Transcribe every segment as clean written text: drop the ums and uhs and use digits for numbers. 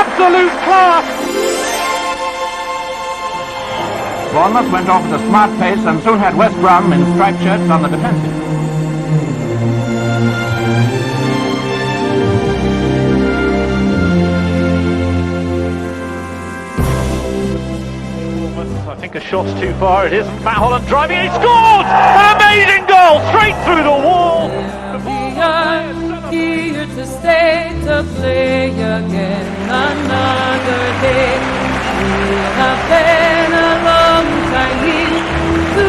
absolute class! Bournemouth went off at a smart pace and soon had West Brom in striped shirts on the defensive. I think a shot's too far, it isn't. Matt Holland driving, he scores! An amazing goal, straight through the wall! We are here to stay, to play again another day. We have been a long time here to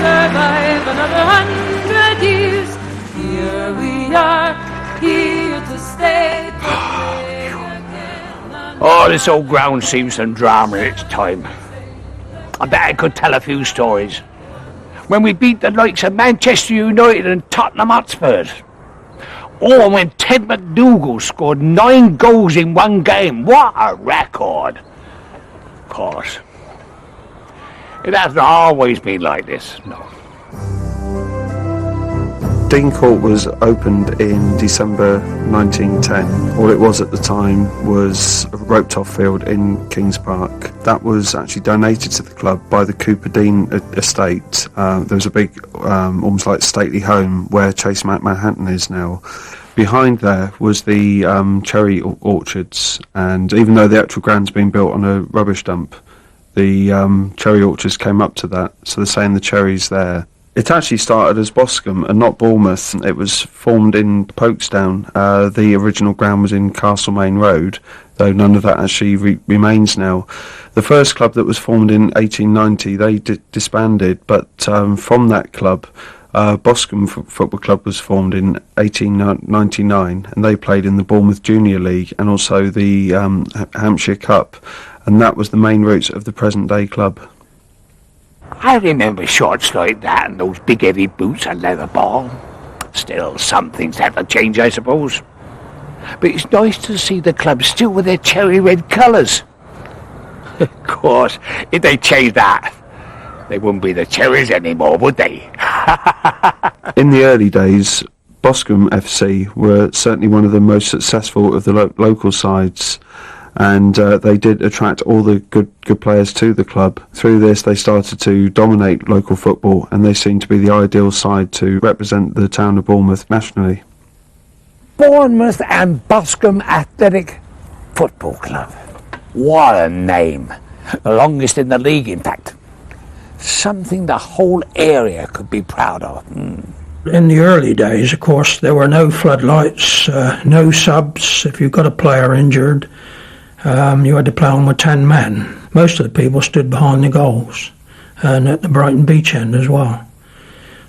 survive another 100 years. Here we are, here to stay, to play again. Oh, this old ground seems some drama in its time. I bet I could tell a few stories. When we beat the likes of Manchester United and Tottenham Hotspurs. Or when Ted McDougall scored 9 goals in one game. What a record! Of course. It hasn't always been like this, no. Dean Court was opened in December 1910. All it was at the time was a roped-off field in Kings Park. That was actually donated to the club by the Cooper Dean estate. There was a big, almost like stately home where Chase Manhattan is now. Behind there was the cherry orchards, and even though the actual ground's been built on a rubbish dump, the cherry orchards came up to that, so they're saying the cherries there. It actually started as Boscombe and not Bournemouth. It was formed in Folkestone. The original ground was in Castlemaine Road, though none of that actually remains now. The first club that was formed in 1890, they disbanded, but from that club, Boscombe Football Club was formed in 1899, and they played in the Bournemouth Junior League and also the Hampshire Cup, and that was the main roots of the present-day club. I remember shorts like that and those big heavy boots and leather ball. Still, some things have to change, I suppose. But it's nice to see the club still with their cherry red colours. Of course, if they changed that, they wouldn't be the Cherries anymore, would they? In the early days, Boscombe FC were certainly one of the most successful of the local sides, and they did attract all the good players to the club. Through this, they started to dominate local football, and they seemed to be the ideal side to represent the town of Bournemouth nationally. Bournemouth and Boscombe Athletic Football Club. What a name. The longest in the league, in fact. Something the whole area could be proud of. In the early days, of course, there were no floodlights, no subs. If you got a player injured, you had to play on with 10 men. Most of the people stood behind the goals and at the Brighton beach end as well.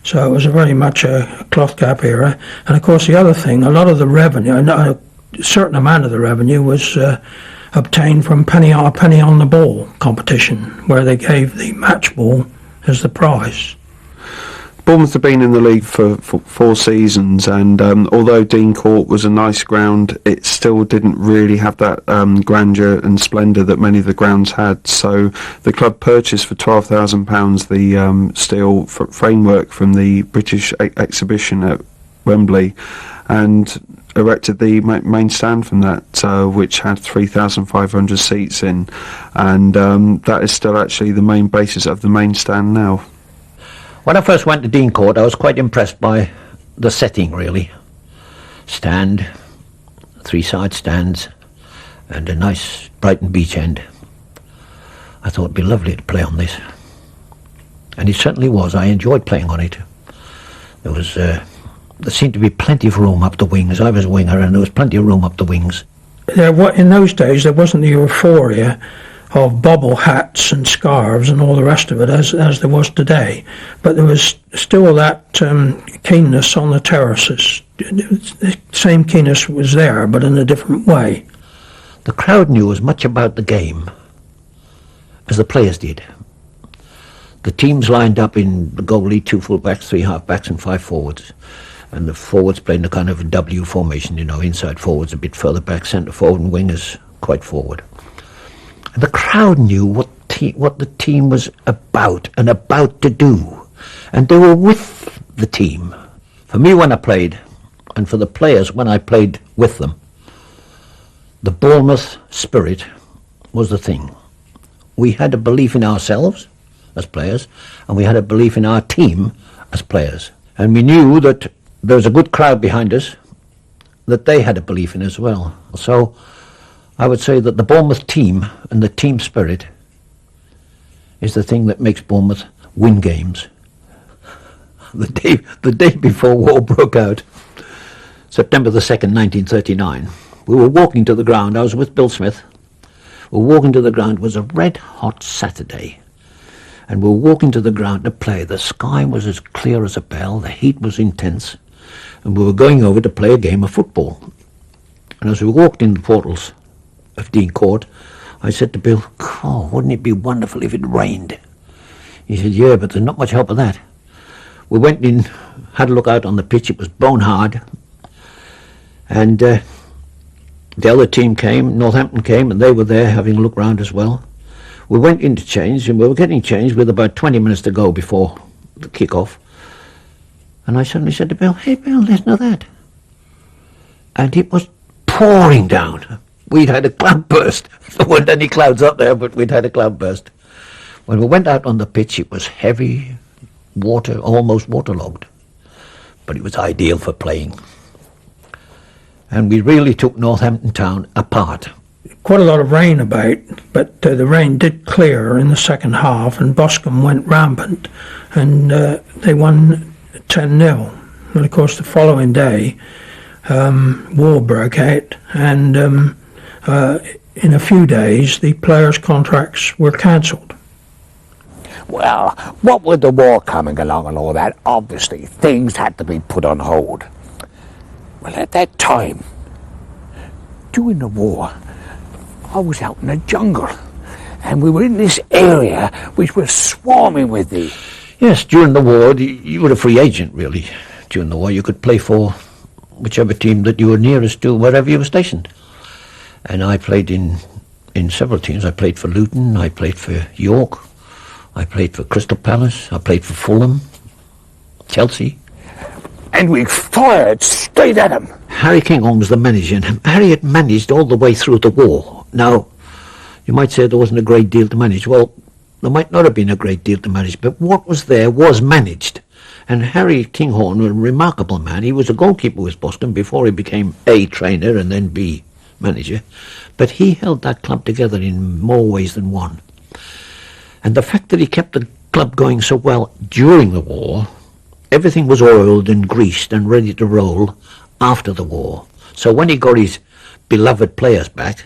So it was very much a cloth cap era. And of course the other thing, a lot of the revenue, a certain amount of the revenue was obtained from penny on the ball competition, where they gave the match ball as the prize. Bournemouth have been in the league for 4 seasons, and although Dean Court was a nice ground, it still didn't really have that grandeur and splendour that many of the grounds had. So the club purchased for £12,000 the steel framework from the British exhibition at Wembley, and erected the main stand from that, which had 3,500 seats in, and that is still actually the main basis of the main stand now. When I first went to Dean Court, I was quite impressed by the setting, really. Stand, 3 side stands, and a nice Brighton beach end. I thought it'd be lovely to play on this. And it certainly was. I enjoyed playing on it. There seemed to be plenty of room up the wings. I was a winger, and there was plenty of room up the wings. In those days, there wasn't the euphoria of bobble hats and scarves and all the rest of it as there was today, but there was still that keenness on the terraces. The same keenness was there, but in a different way. The crowd knew as much about the game as the players did. The teams lined up in the goalie, 2 full-backs, 3 half-backs and 5 forwards, and the forwards playing the kind of a W formation, inside forwards a bit further back, centre forward, and wingers quite forward. The crowd knew what the team was about and about to do, and they were with the team. For me when I played, and for the players when I played with them, The Bournemouth spirit was the thing. We had a belief in ourselves as players, and we had a belief in our team as players. And we knew that there was a good crowd behind us that they had a belief in as well. So I would say that the Bournemouth team and the team spirit is the thing that makes Bournemouth win games. The day before war broke out, September the 2nd, 1939, we were walking to the ground. I was with Bill Smith. We were walking to the ground. It was a red-hot Saturday. And we were walking to the ground to play. The sky was as clear as a bell. The heat was intense. And we were going over to play a game of football. And as we walked in the portals of Dean Court, I said to Bill, "Oh, wouldn't it be wonderful if it rained?" He said, "Yeah, but there's not much help of that." We went in, had a look out on the pitch. It was bone hard. And the other team came, Northampton came, and they were there having a look round as well. We went in to change, and we were getting changed with about 20 minutes to go before the kick-off. And I suddenly said to Bill, "Hey, Bill, listen to that." And it was pouring down. We'd had a cloudburst. There weren't any clouds up there, but we'd had a cloudburst. When we went out on the pitch, it was heavy, water, almost waterlogged. But it was ideal for playing. And we really took Northampton Town apart. Quite a lot of rain about, but the rain did clear in the second half, and Boscombe went rampant, and they won 10-0. And of course the following day war broke out, and in a few days the players' contracts were cancelled. Well, what with the war coming along and all that, obviously things had to be put on hold. Well, at that time, during the war, I was out in the jungle, and we were in this area which was swarming with these. Yes, during the war, you were a free agent, really. During the war, you could play for whichever team that you were nearest to, wherever you were stationed. And I played in several teams. I played for Luton, I played for York, I played for Crystal Palace, I played for Fulham, Chelsea. And we fired straight at them. Harry Kinghorn was the manager, and Harry had managed all the way through the war. Now, you might say there wasn't a great deal to manage. Well, there might not have been a great deal to manage, but what was there was managed. And Harry Kinghorn was a remarkable man. He was a goalkeeper with Boston before he became A, trainer and then B, manager. But he held that club together in more ways than one. And the fact that he kept the club going so well during the war, everything was oiled and greased and ready to roll after the war. So when he got his beloved players back,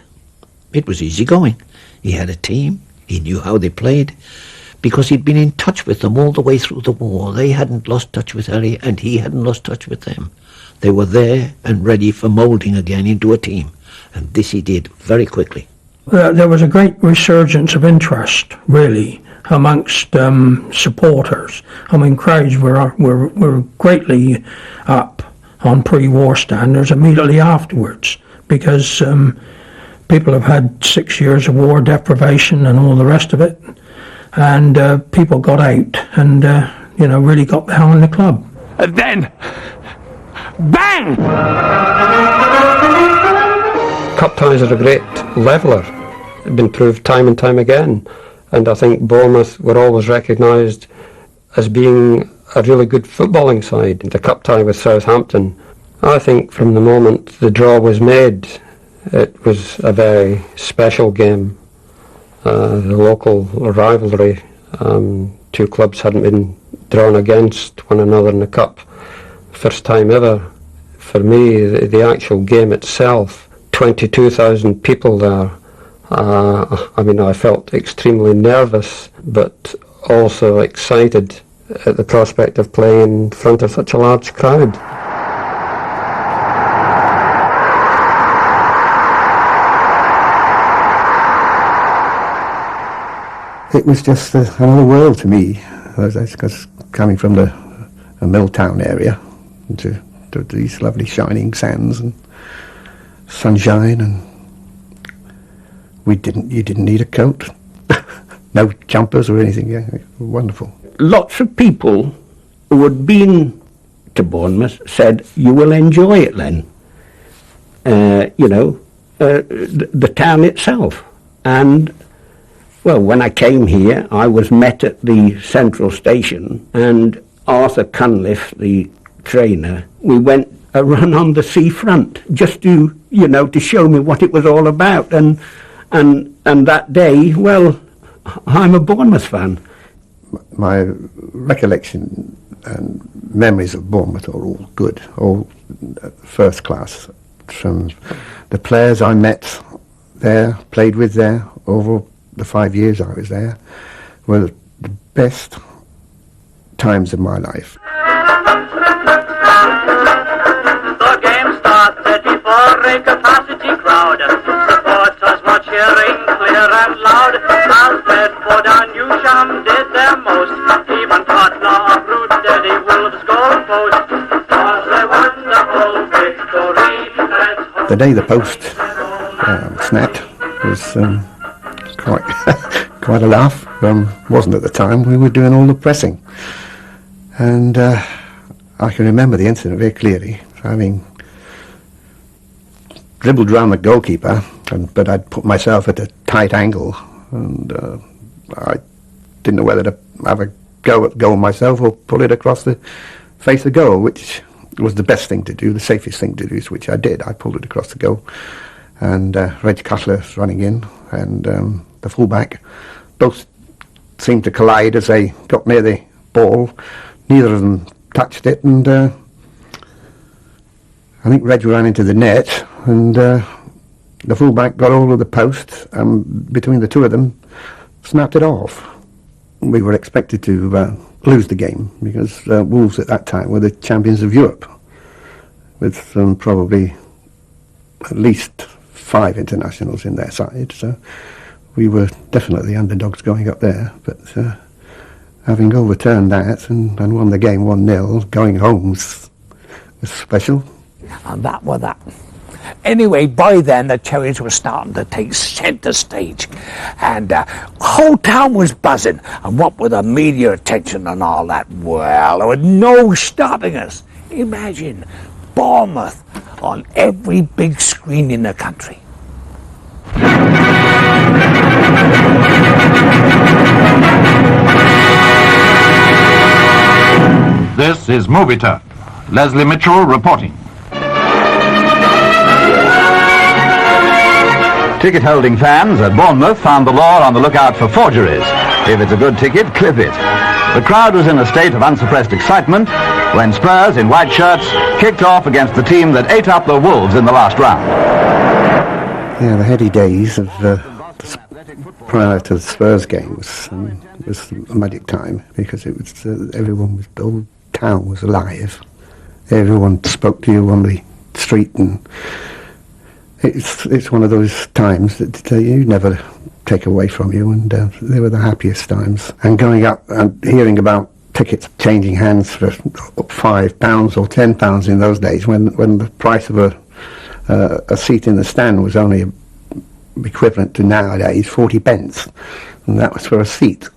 it was easy going. He had a team, he knew how they played, because he'd been in touch with them all the way through the war. They hadn't lost touch with Harry, and he hadn't lost touch with them. They were there and ready for moulding again into a team, and this he did very quickly. There was a great resurgence of interest, really, amongst supporters. I mean, crowds were greatly up on pre-war standards immediately afterwards, because people have had 6 years of war deprivation and all the rest of it, and people got out and really got behind the club. And then, bang! Cup ties are a great leveller. It's been proved time and time again, and I think Bournemouth were always recognised as being a really good footballing side. The cup tie with Southampton, I think from the moment the draw was made, it was a very special game. The local rivalry, two clubs hadn't been drawn against one another in the cup. First time ever. For me, the actual game itself, 22,000 people there. I felt extremely nervous, but also excited at the prospect of playing in front of such a large crowd. It was just another world to me, because coming from a mill town area to these lovely shining sands and sunshine, and you didn't need a coat, no jumpers or anything. Yeah, wonderful. Lots of people who had been to Bournemouth said, "You will enjoy it then." the town itself. And, well, when I came here, I was met at the central station, and Arthur Cunliffe, the trainer, we went a run on the seafront just to, you know, to show me what it was all about. And that day, well, I'm a Bournemouth fan. My recollection and memories of Bournemouth are all good, all first class. From the players I met there, played with there, over the 5 years I was there, were the best times of my life. The game started before a capacity crowd. Supporters were cheering clear and loud. As Bedford and Newsham did their most. Even Tottenham uprooted a Wolves goal post. Was a wonderful victory. The day the post snapped was quite a laugh. Wasn't at the time. We were doing all the pressing. And I can remember the incident very clearly, having dribbled round the goalkeeper, but I'd put myself at a tight angle, and I didn't know whether to have a go at goal myself or pull it across the face of goal, which was the best thing to do, the safest thing to do, which I did. I pulled it across the goal, and Reg Cutler's running in, and the fullback, both seemed to collide as they got near the ball. Neither of them touched it, and I think Reg ran into the net, and the fullback got hold of the post, and between the two of them, snapped it off. We were expected to lose the game, because Wolves at that time were the champions of Europe, with probably at least 5 internationals in their side, so we were definitely underdogs going up there, but having overturned that and won the game 1-0, going home was special. And that was that. Anyway, by then the Cherries were starting to take centre stage, and the whole town was buzzing. And what with the media attention and all that, well, there was no stopping us. Imagine Bournemouth on every big screen in the country. This is Movie Time. Leslie Mitchell reporting. Ticket-holding fans at Bournemouth found the law on the lookout for forgeries. If it's a good ticket, clip it. The crowd was in a state of unsuppressed excitement when Spurs, in white shirts, kicked off against the team that ate up the Wolves in the last round. Yeah, the heady days of prior to the Spurs games was a magic time, because it was everyone was, the whole town was alive. Everyone spoke to you on the street, and it's one of those times that you never take away from you, and they were the happiest times. And going up and hearing about tickets changing hands for £5 or £10 in those days, when the price of a seat in the stand was only equivalent to nowadays 40 pence, and that was for a seat.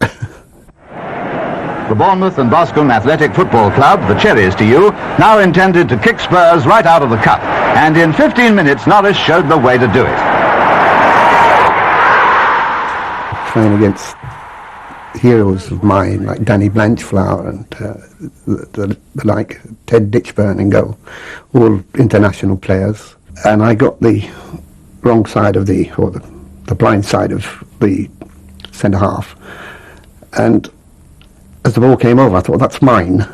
The Bournemouth and Boscombe Athletic Football Club, the Cherries to you, now intended to kick Spurs right out of the cup, and in 15 minutes Norris showed the way to do it. Playing against heroes of mine like Danny Blanchflower and the like Ted Ditchburn and goal, all international players, and I got the wrong side of the blind side of the centre half, and as the ball came over, I thought, that's mine.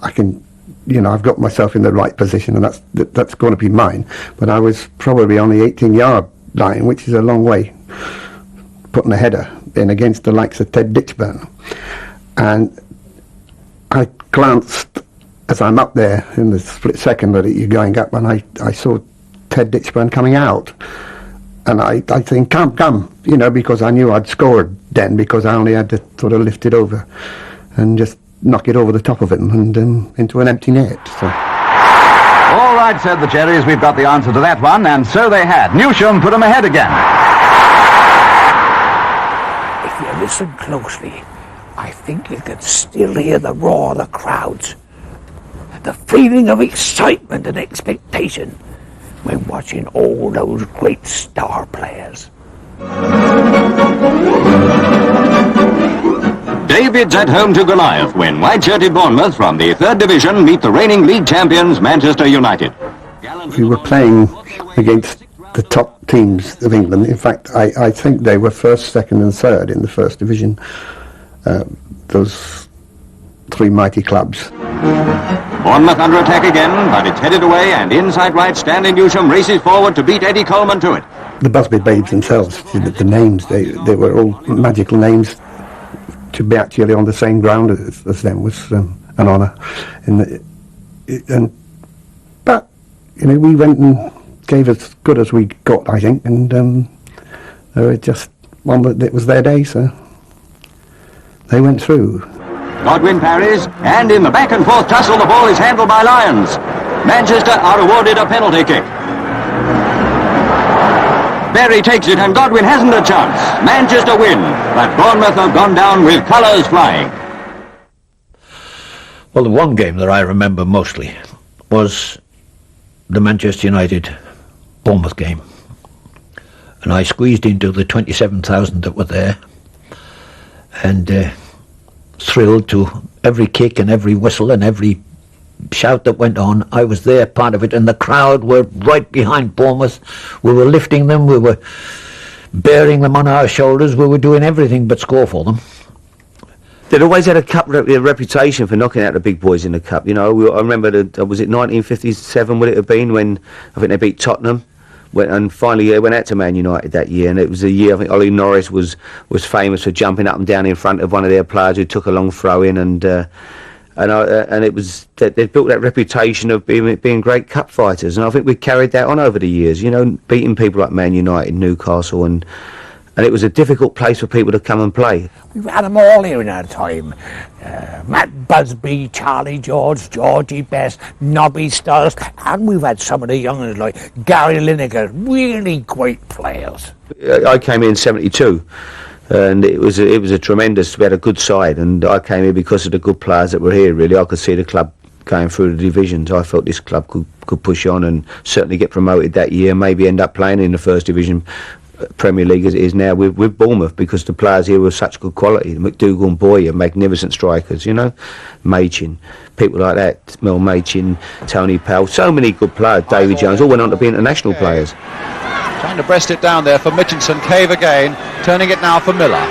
I can, I've got myself in the right position, and that's going to be mine. But I was probably on the 18-yard line, which is a long way, putting a header in against the likes of Ted Ditchburn. And I glanced as I'm up there in the split second that you're going up, and I saw Ted Ditchburn coming out. And I think, come, because I knew I'd scored then, because I only had to sort of lift it over and just knock it over the top of it and into an empty net. So. All right, said the Cherries, we've got the answer to that one, and so they had. Newsham put them ahead again. If you listen closely, I think you can still hear the roar of the crowds, the feeling of excitement and expectation. when watching all those great star players. David's at home to Goliath when white-shirted Bournemouth from the 3rd Division meet the reigning league champions Manchester United. We were playing against the top teams of England. In fact, I think they were 1st, 2nd and 3rd in the 1st Division, those 3 mighty clubs. Bournemouth under attack again, but it's headed away, and inside right, Stanley Newsham races forward to beat Eddie Coleman to it. The Busby Babes themselves, the names, they were all magical names. To be actually on the same ground as them was an honour. But, you know, we went and gave as good as we got, I think, and they were just, it was their day, so they went through. Godwin parries, and in the back and forth tussle, the ball is handled by Lyons. Manchester are awarded a penalty kick. Berry takes it, and Godwin hasn't a chance. Manchester win, but Bournemouth have gone down with colours flying. Well, the one game that I remember mostly was the Manchester United Bournemouth game. And I squeezed into the 27,000 that were there, and thrilled to every kick and every whistle and every shout that went on. I was there, part of it, and the crowd were right behind Bournemouth. We were lifting them, we were bearing them on our shoulders, we were doing everything but score for them. They'd always had a cup reputation for knocking out the big boys in the cup. You know, I remember, was it 1957 would it have been, when I think they beat Tottenham? And finally they went out to Man United that year, and it was a year, I think Ollie Norris was famous for jumping up and down in front of one of their players who took a long throw in, and it was that they built that reputation of being great cup fighters, and I think we carried that on over the years, you know, beating people like Man United, Newcastle, and it was a difficult place for people to come and play. We've had them all here in our time. Matt Busby, Charlie George, Georgie Best, Nobby Stiles, and we've had some of the youngers like Gary Lineker, really great players. I came in 72. And it was a tremendous, we had a good side, and I came here because of the good players that were here, really. I could see the club going through the divisions. I felt this club could push on and certainly get promoted that year, maybe end up playing in the 1st Division Premier League as it is now with Bournemouth, because the players here were such good quality. McDougall and Boyer, magnificent strikers, you know. Machin, people like that, Mel Machin, Tony Powell, so many good players, David Jones, all went on to be international players. Trying to breast it down there for Mitchinson. Cave again, turning it now for Miller.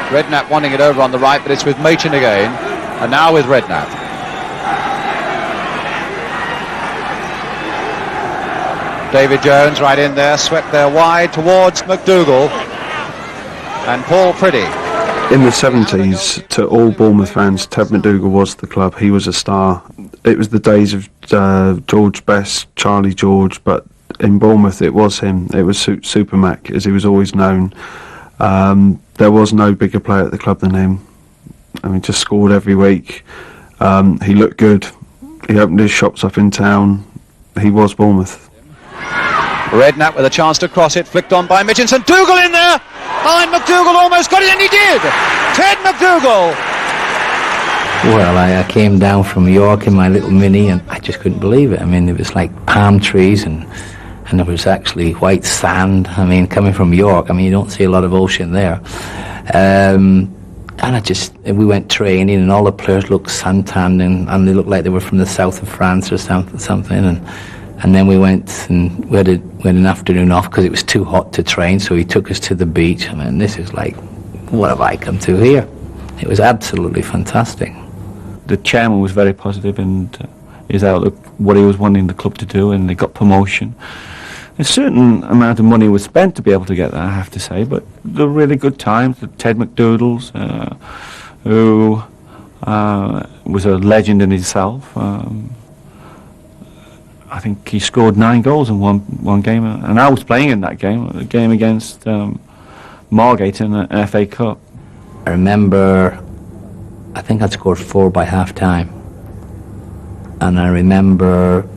Redknapp wanting it over on the right, but it's with Machin again, and now with Redknapp. David Jones right in there, swept there wide towards McDougall, and Paul Priddy. In the 70s, to all Bournemouth fans, Ted McDougall was the club. He was a star. It was the days of George Best, Charlie George, but in Bournemouth it was him. It was Super Mac, as he was always known. There was no bigger player at the club than him. I mean, just scored every week. He looked good. He opened his shops up in town. He was Bournemouth. Redknapp with a chance to cross it, flicked on by Mitchinson. Dougal in there! And McDougall almost got it, and he did! Ted McDougall! Well, I came down from York in my little Mini, and I just couldn't believe it. I mean, it was like palm trees, and there was actually white sand. I mean, coming from York, I mean, you don't see a lot of ocean there. And we went training, and all the players looked suntanned, and they looked like they were from the south of France or something. And then we went, and we had an afternoon off because it was too hot to train, so he took us to the beach. I mean, this is like, what have I come to here? It was absolutely fantastic. The chairman was very positive, and his outlook, what he was wanting the club to do, and they got promotion. A certain amount of money was spent to be able to get that, I have to say, but the really good times. The Ted McDougall's, who was a legend in himself. I think he scored 9 goals in one game, and I was playing in that game, a game against Margate in an FA Cup. I remember, I think I'd scored 4 by half time, and I remember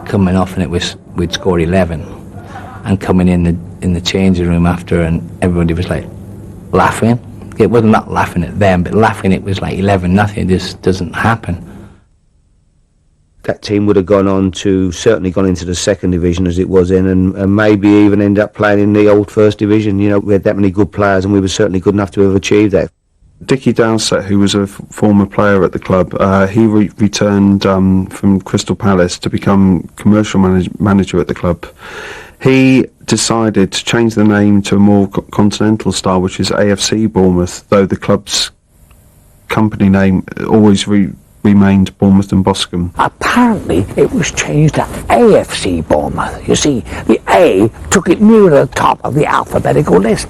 coming off, and we'd scored 11, and coming in the changing room after, and everybody was like laughing. It wasn't not laughing at them, but laughing. It was like 11-0. This doesn't happen. that team would have certainly gone into the second division as it was in, and maybe even end up playing in the old first division. You know, we had that many good players, and we were certainly good enough to have achieved that. Dickie Dowsett, who was a former player at the club, he returned from Crystal Palace to become commercial manager at the club. He decided to change the name to a more continental style, which is AFC Bournemouth, though the club's company name always remained Bournemouth and Boscombe. Apparently it was changed to AFC Bournemouth. You see, the A took it near the top of the alphabetical list.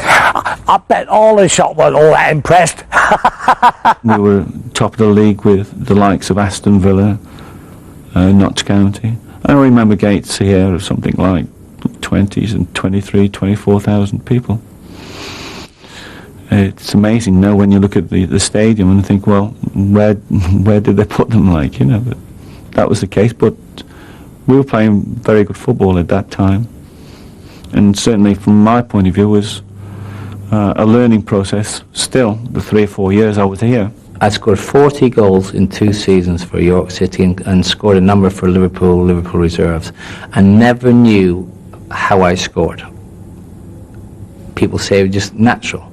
I bet all the shop weren't all that impressed. We were top of the league with the likes of Aston Villa, Notts County. I remember gates here of something like 20s and 24,000 people. It's amazing now when you look at the stadium and think, well, where did they put them, like, you know? But that was the case, but we were playing very good football at that time. And certainly from my point of view was a learning process still, the 3 or 4 years I was here. I scored 40 goals in 2 seasons for York City and scored a number for Liverpool Reserves, and never knew how I scored. People say it was just natural.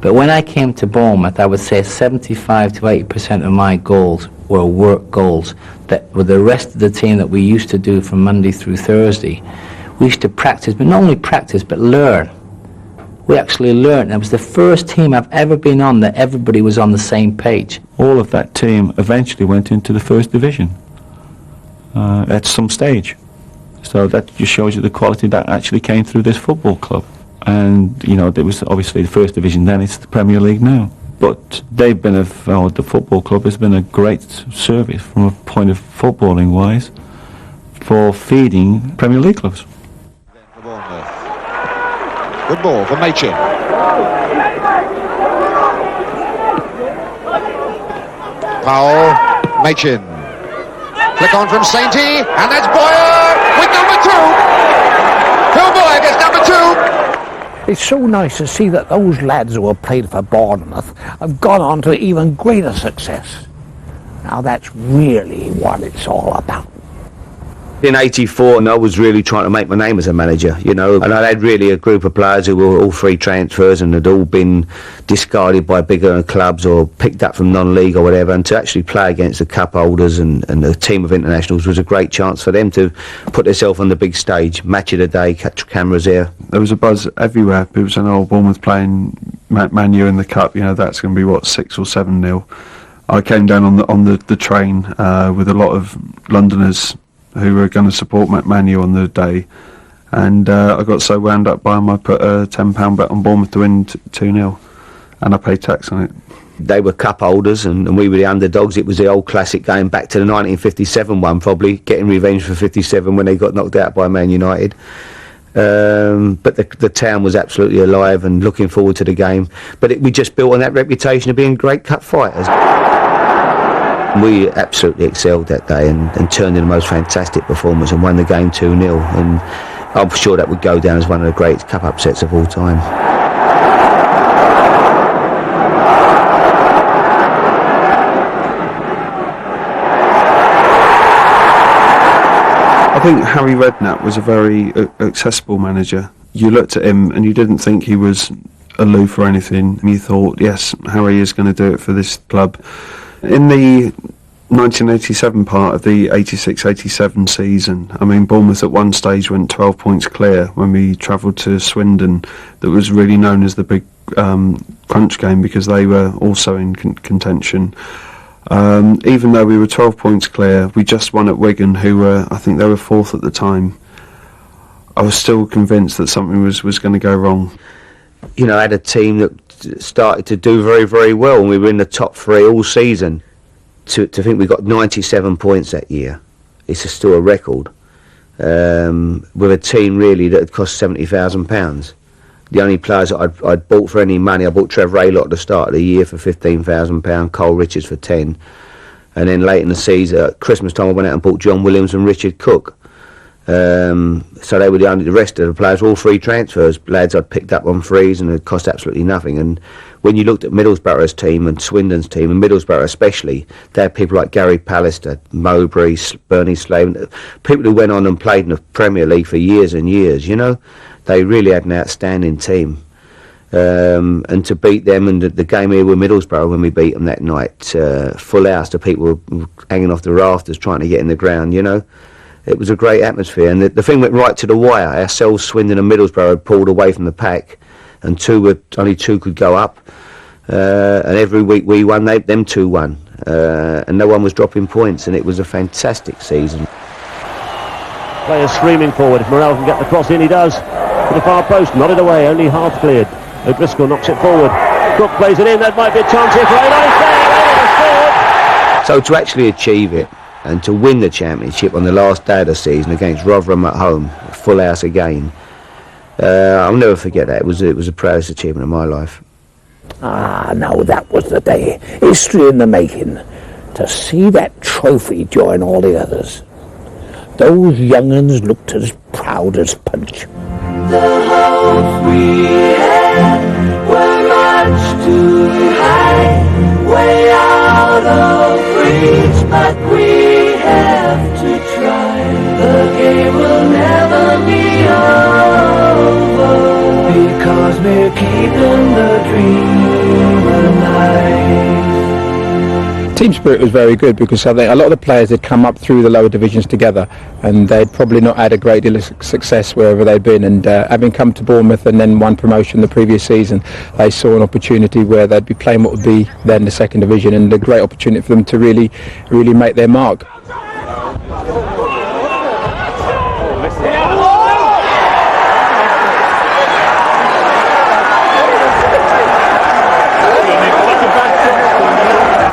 But when I came to Bournemouth, I would say 75 to 80% of my goals were work goals that with the rest of the team that we used to do from Monday through Thursday. We used to practice, but not only practice, but learn. We actually learned. It was the first team I've ever been on that everybody was on the same page. All of that team eventually went into the first division at some stage. So that just shows you the quality that actually came through this football club. And, you know, there was obviously the first division then, it's the Premier League now. But they've been, the football club has been a great service from a point of footballing wise for feeding Premier League clubs. Good ball for Machin. Powell, Machin. Flick on from Sainty, and that's Boyer with number 2. Phil Boyer gets number 2. It's so nice to see that those lads who have played for Bournemouth have gone on to even greater success. Now that's really what it's all about. In '84, and I was really trying to make my name as a manager, you know, and I had really a group of players who were all free transfers and had all been discarded by bigger clubs or picked up from non-league or whatever, and to actually play against the cup holders and a team of internationals was a great chance for them to put themselves on the big stage, match of the day, catch cameras here. There was a buzz everywhere. People saying, oh, Bournemouth playing Man U in the cup, you know, that's going to be, 6 or 7-0. I came down on the train with a lot of Londoners who were going to support Man U on the day, and I got so wound up by them I put a £10 bet on Bournemouth to win 2-0, and I paid tax on it. They were cup holders and we were the underdogs. It was the old classic going back to the 1957 one, probably, getting revenge for 57 when they got knocked out by Man United. But the town was absolutely alive and looking forward to the game. But we just built on that reputation of being great cup fighters. We absolutely excelled that day and turned in the most fantastic performance and won the game 2-0. And I'm sure that would go down as one of the great cup upsets of all time. I think Harry Redknapp was a very accessible manager. You looked at him and you didn't think he was aloof or anything. You thought, yes, Harry is going to do it for this club. In the 1987 part of the 86-87 season, I mean, Bournemouth at one stage went 12 points clear when we travelled to Swindon. That was really known as the big crunch game because they were also in contention. Even though we were 12 points clear, we just won at Wigan, who were, I think they were 4th at the time. I was still convinced that something was going to go wrong. You know, I had a team that started to do very, very well, and we were in the top 3 all season. To think we got 97 points that year, it's still a record. With a team really that had cost £70,000. The only players that I'd bought for any money, I bought Trevor Aylott at the start of the year for £15,000, Cole Richards for 10, and then late in the season, at Christmas time, I went out and bought John Williams and Richard Cook. So they were the rest of the players were all free transfers, lads I'd picked up on frees and it cost absolutely nothing. And when you looked at Middlesbrough's team and Swindon's team, and Middlesbrough especially, they had people like Gary Pallister, Mowbray, Bernie Slade, people who went on and played in the Premier League for years and years, you know. They really had an outstanding team. And to beat them, and the game here with Middlesbrough when we beat them that night, full house, the people were hanging off the rafters trying to get in the ground, you know. It was a great atmosphere, and the thing went right to the wire. Ourselves, Swindon and Middlesbrough had pulled away from the pack, and only two could go up. And every week we won, them two won. And no one was dropping points, and it was a fantastic season. Players streaming forward. Morrell can get the cross in, he does. To the far post, nodded away, only half cleared. O'Driscoll knocks it forward. Cook plays it in, that might be a chance here for Adon. So to actually achieve it, and to win the championship on the last day of the season against Rotherham at home, full house again, I'll never forget that. It was the proudest achievement of my life. Ah, now that was the day. History in the making. To see that trophy join all the others. Those young'uns looked as proud as punch. The hopes we had were much too high, way out of reach, but we have to try. The game will never be over, because we're keeping the dream alive. Team spirit was very good, because I think a lot of the players had come up through the lower divisions together, and they'd probably not had a great deal of success wherever they'd been, and having come to Bournemouth and then won promotion the previous season, they saw an opportunity where they'd be playing what would be then the second division, and a great opportunity for them to really make their mark.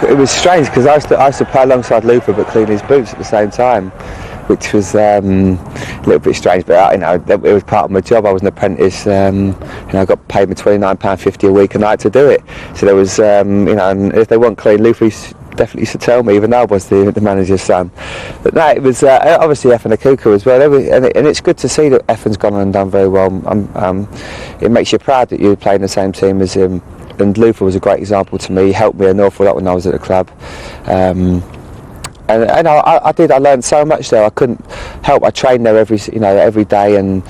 It was strange because I used to play alongside Luther but clean his boots at the same time, which was a little bit strange, but it was part of my job. I was an apprentice, I got paid me £29.50 a week a night to do it. So there was, and if they weren't clean, Luther definitely used to tell me, even though I was the manager's son. But no, it was obviously Effin and Kuku as well, and it's good to see that Effin's gone on and done very well. It makes you proud that you're playing the same team as him. And Luther was a great example to me. He helped me an awful lot when I was at the club. And I learned so much there. I couldn't help. I trained there every day, and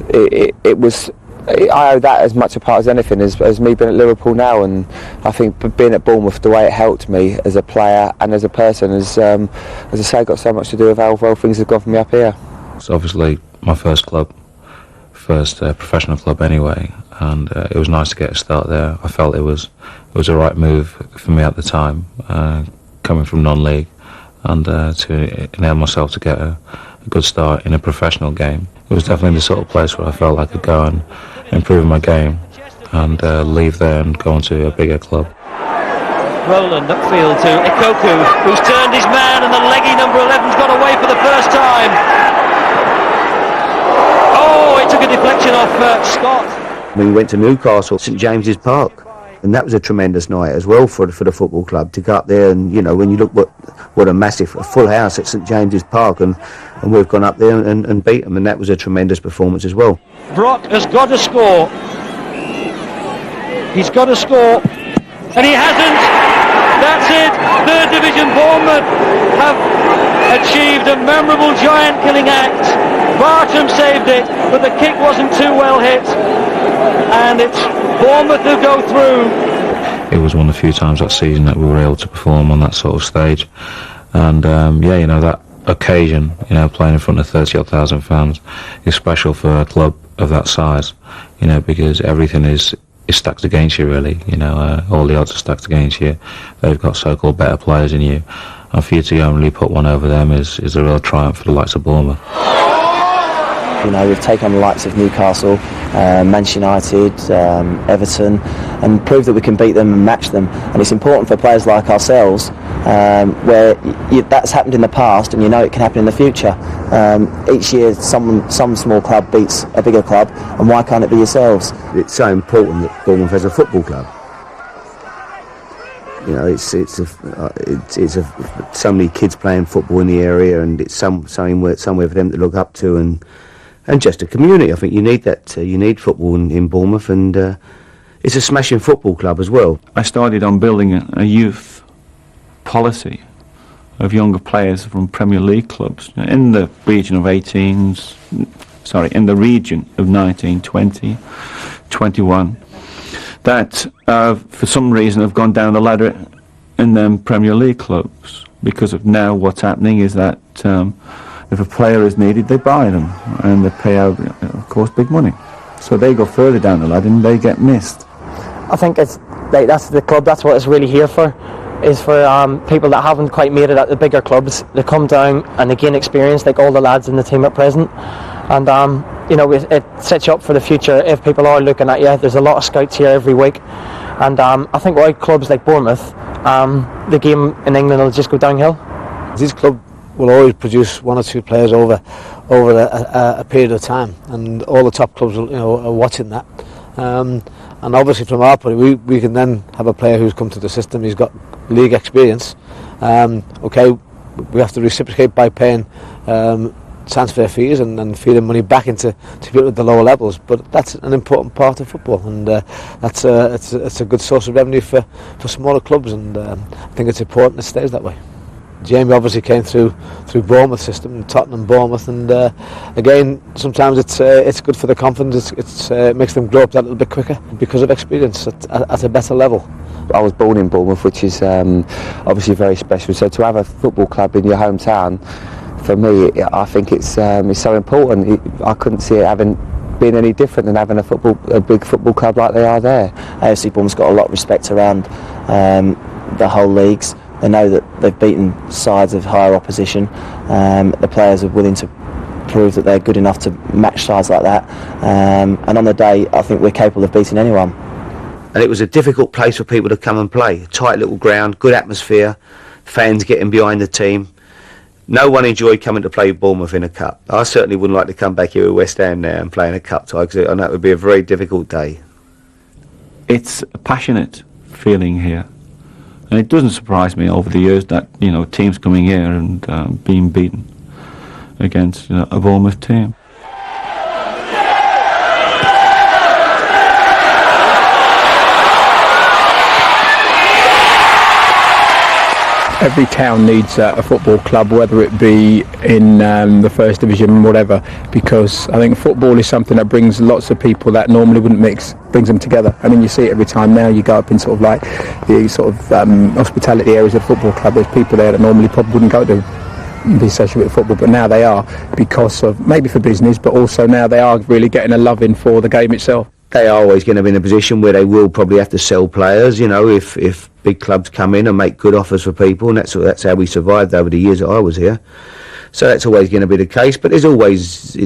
it was. I owe that as much a part as anything as me being at Liverpool now. And I think being at Bournemouth, the way it helped me as a player and as a person, as I say, got so much to do with how well things have gone for me up here. It's obviously my first club, first professional club anyway. And it was nice to get a start there. I felt it was a right move for me at the time, coming from non-league, and to enable myself to get a good start in a professional game. It was definitely the sort of place where I felt I could go and improve my game, and leave there and go on to a bigger club. Roland upfield to Ikoku, who's turned his man, and the leggy number 11's got away for the first time. Oh, it took a deflection off Scott. We went to Newcastle, St James's Park, and that was a tremendous night as well for the football club to go up there. And when you look what a massive full house at St James's Park, and we've gone up there and beat them, and that was a tremendous performance as well. Brock has got to score. He's got to score, and he hasn't. That's it. Third Division Bournemouth have achieved a memorable giant-killing act. Bartram saved it, but the kick wasn't too well hit. And it's Bournemouth who go through. It was one of the few times that season that we were able to perform on that sort of stage, and that occasion, playing in front of 30,000 fans is special for a club of that size, because everything is stacked against you really. All the odds are stacked against you. They've got so-called better players than you, and for you to go and really put one over them is a real triumph for the likes of Bournemouth. We've taken on the likes of Newcastle, Manchester United, Everton, and proved that we can beat them and match them. And it's important for players like ourselves, where that's happened in the past, and it can happen in the future. Each year, some small club beats a bigger club, and why can't it be yourselves? It's so important that Bournemouth has a football club. You know, it's so many kids playing football in the area, and it's somewhere for them to look up to, and just a community. I think you need that. You need football in Bournemouth, and it's a smashing football club as well. I started on building a youth policy of younger players from Premier League clubs in the region of 18s, in the region of 19, 20, 21, that for some reason have gone down the ladder in them Premier League clubs, because of now what's happening is that if a player is needed, they buy them, and they pay out, of course, big money. So they go further down the ladder and they get missed. I think it's like that's the club. That's what it's really here for, is for people that haven't quite made it at the bigger clubs. They come down and they gain experience, like all the lads in the team at present, and you know, it sets you up for the future if people are looking at you. There's a lot of scouts here every week, and I think without clubs like Bournemouth, the game in England will just go downhill. This club will always produce one or two players over a period of time, and all the top clubs are watching that. And obviously from our point, we can then have a player who's come to the system, he's got league experience. Okay, we have to reciprocate by paying transfer fees and feeding money back into people at the lower levels, but that's an important part of football, and it's a good source of revenue for smaller clubs, and I think it's important it stays that way. Jamie obviously came through Bournemouth system, Tottenham, Bournemouth, and again, sometimes it's good for the confidence. It makes them grow up that little bit quicker because of experience at a better level. I was born in Bournemouth, which is obviously very special. So to have a football club in your hometown, for me, I think it's so important. I couldn't see it having been any different than having a big football club like they are there. AFC Bournemouth's got a lot of respect around the whole leagues. They know that they've beaten sides of higher opposition. The players are willing to prove that they're good enough to match sides like that. And on the day, I think we're capable of beating anyone. And it was a difficult place for people to come and play. A tight little ground, good atmosphere, fans getting behind the team. No one enjoyed coming to play Bournemouth in a cup. I certainly wouldn't like to come back here with West Ham now and play in a cup tie, because I know it would be a very difficult day. It's a passionate feeling here. And it doesn't surprise me over the years that, you know, teams coming here and being beaten against a Bournemouth team. Every town needs a football club, whether it be in the first division, whatever, because I think football is something that brings lots of people that normally wouldn't mix, brings them together. I mean, you see it every time now. You go up in sort of like the sort of hospitality areas of the football club. There's people there that normally probably wouldn't go to be associated with football, but now they are, because of maybe for business, but also now they are really getting a love in for the game itself. They are always going to be in a position where they will probably have to sell players, you know, if big clubs come in and make good offers for people, and that's how we survived over the years that I was here. So that's always going to be the case, but there's always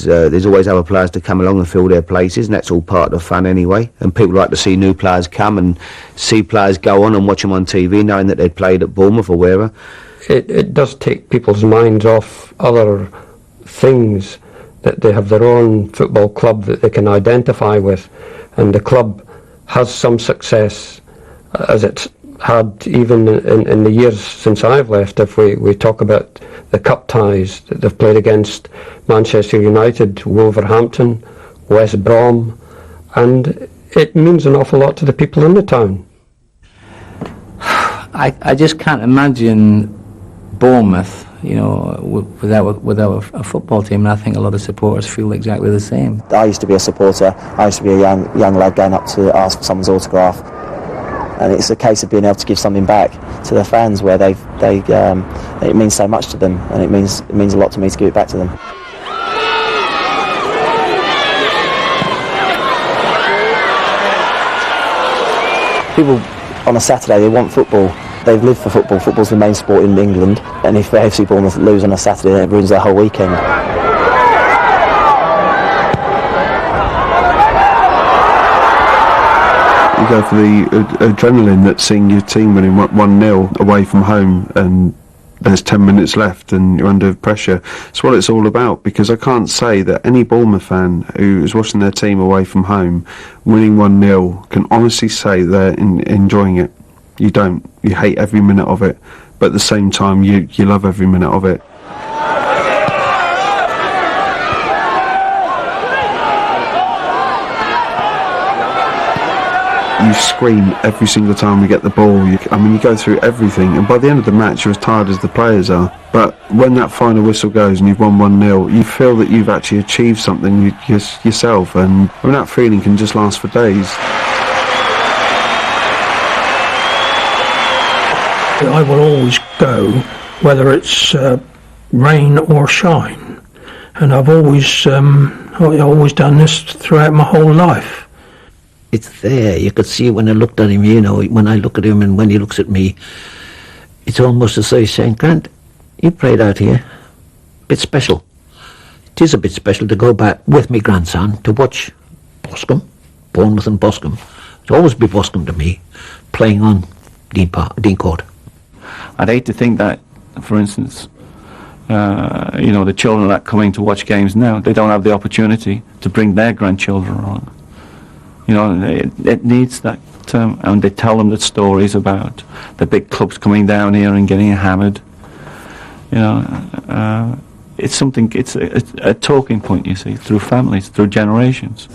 other players to come along and fill their places, and that's all part of the fun anyway. And people like to see new players come and see players go on and watch them on TV, knowing that they'd played at Bournemouth or wherever. It does take people's minds off other things, that they have their own football club that they can identify with, and the club has some success, as it's had even in the years since I've left. If we talk about the cup ties that they've played against Manchester United, Wolverhampton, West Brom, and it means an awful lot to the people in the town. I just can't imagine Bournemouth, you know, without a football team, and I think a lot of supporters feel exactly the same. I used to be a supporter. I used to be a young lad going up to ask for someone's autograph, and it's a case of being able to give something back to the fans, where it means so much to them, and it means a lot to me to give it back to them. People on a Saturday, they want football. They've lived for football. Football's the main sport in England, and if AFC Bournemouth lose on a Saturday, it ruins their whole weekend. You go for the adrenaline that's seeing your team winning 1-0 away from home, and there's 10 minutes left and you're under pressure. It's what it's all about, because I can't say that any Bournemouth fan who is watching their team away from home winning 1-0 can honestly say they're enjoying it. You don't. You hate every minute of it, but at the same time, you love every minute of it. You scream every single time we get the ball. You go through everything, and by the end of the match, you're as tired as the players are. But when that final whistle goes and you've won 1-0, you feel that you've actually achieved something yourself, and that feeling can just last for days. I will always go, whether it's rain or shine, and I've always done this throughout my whole life. It's there. You could see when I looked at him, when I look at him and when he looks at me, it's almost as though he's saying, Grant, you played out here. Bit special. It is a bit special to go back with my grandson to watch Boscombe, Bournemouth and Boscombe. It'll always be Boscombe to me, playing on Dean Court. I'd hate to think that, for instance, the children that are coming to watch games now, they don't have the opportunity to bring their grandchildren along. It needs that, and they tell them the stories about the big clubs coming down here and getting hammered. It's something. It's a talking point, you see, through families, through generations.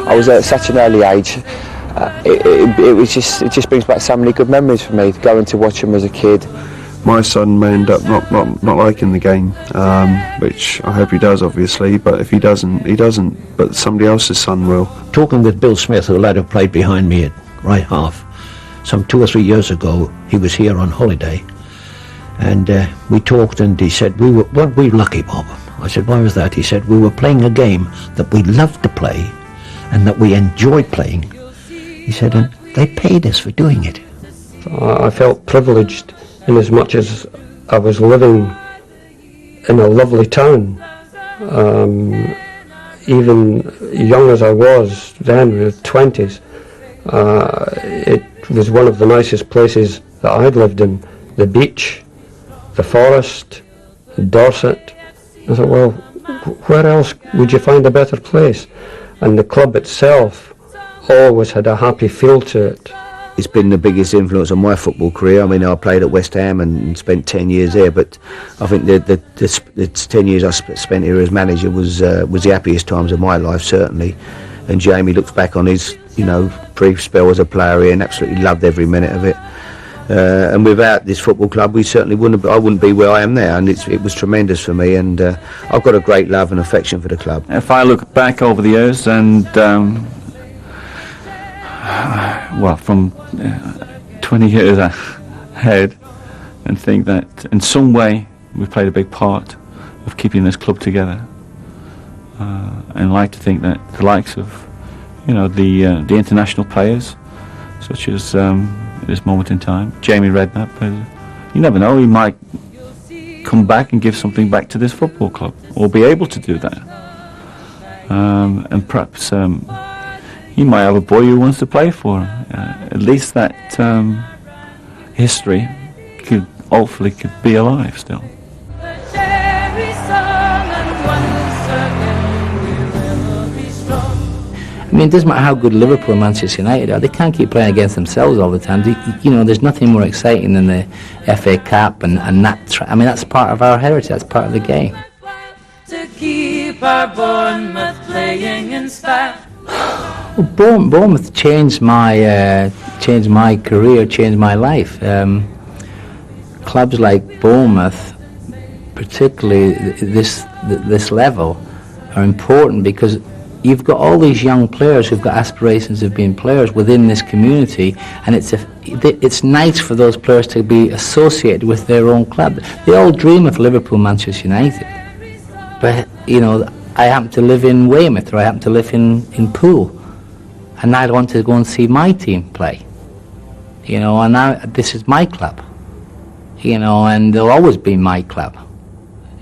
I was at such an early age. It just brings back so many good memories for me, going to watch them as a kid. My son may end up not liking the game, which I hope he does, obviously, but if he doesn't, he doesn't, but somebody else's son will. Talking with Bill Smith, the lad who played behind me at right half, some 2 or 3 years ago, he was here on holiday, and we talked, and he said, weren't we lucky, Bob? I said, why was that? He said, we were playing a game that we loved to play, and that we enjoyed playing. He said, and they paid us for doing it. I felt privileged in as much as I was living in a lovely town. Even young as I was then, in the 20s, it was one of the nicest places that I'd lived in. The beach, the forest, Dorset. I thought, well, where else would you find a better place? And the club itself always had a happy feel to it. It's been the biggest influence on my football career. I mean, I played at West Ham and spent 10 years there, but I think the 10 years I spent here as manager was the happiest times of my life, certainly. And Jamie looks back on his, brief spell as a player here and absolutely loved every minute of it. And without this football club, I wouldn't be where I am now, and it was tremendous for me, and I've got a great love and affection for the club. If I look back over the years and from 20 years ahead, and think that in some way we played a big part of keeping this club together, and like to think that the likes of the international players such as at this moment in time Jamie Redknapp, you never know, he might come back and give something back to this football club, or be able to do that, and perhaps he might have a boy who wants to play for him. At least that history could be alive still. I mean, it doesn't matter how good Liverpool and Manchester United are, they can't keep playing against themselves all the time. There's nothing more exciting than the FA Cup and that. That's part of our heritage, that's part of the game. To keep our Bournemouth playing in style. Well, Bournemouth changed my career, changed my life. Clubs like Bournemouth, particularly this level, are important because you've got all these young players who've got aspirations of being players within this community, and it's nice for those players to be associated with their own club. They all dream of Liverpool, Manchester United, but I happen to live in Weymouth, or I happen to live in Poole, and I'd want to go and see my team play, and now this is my club, and they'll always be my club,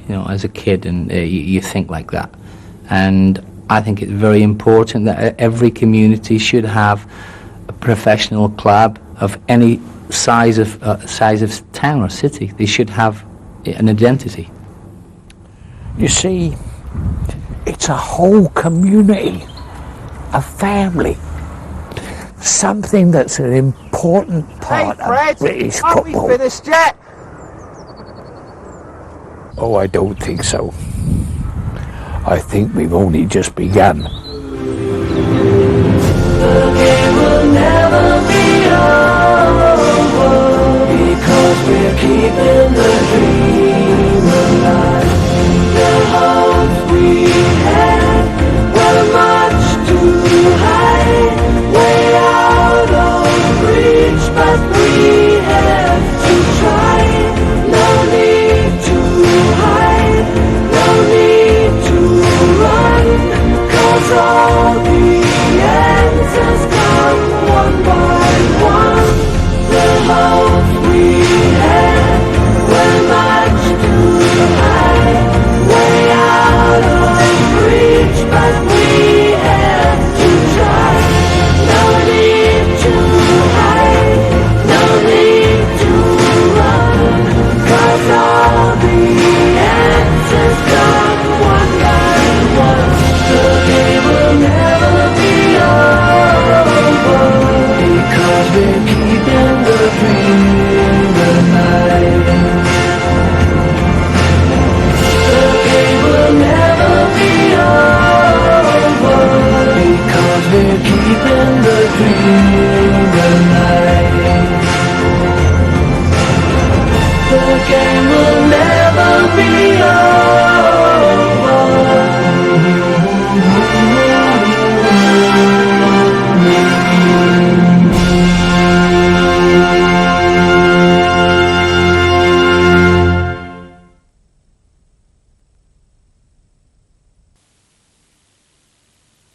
as a kid, and you think like that. And I think it's very important that every community should have a professional club of any size of town or city. They should have an identity. You see, it's a whole community, a family. something that's an important part of British football. We finished yet? Oh, I don't think so. I think we've only just begun.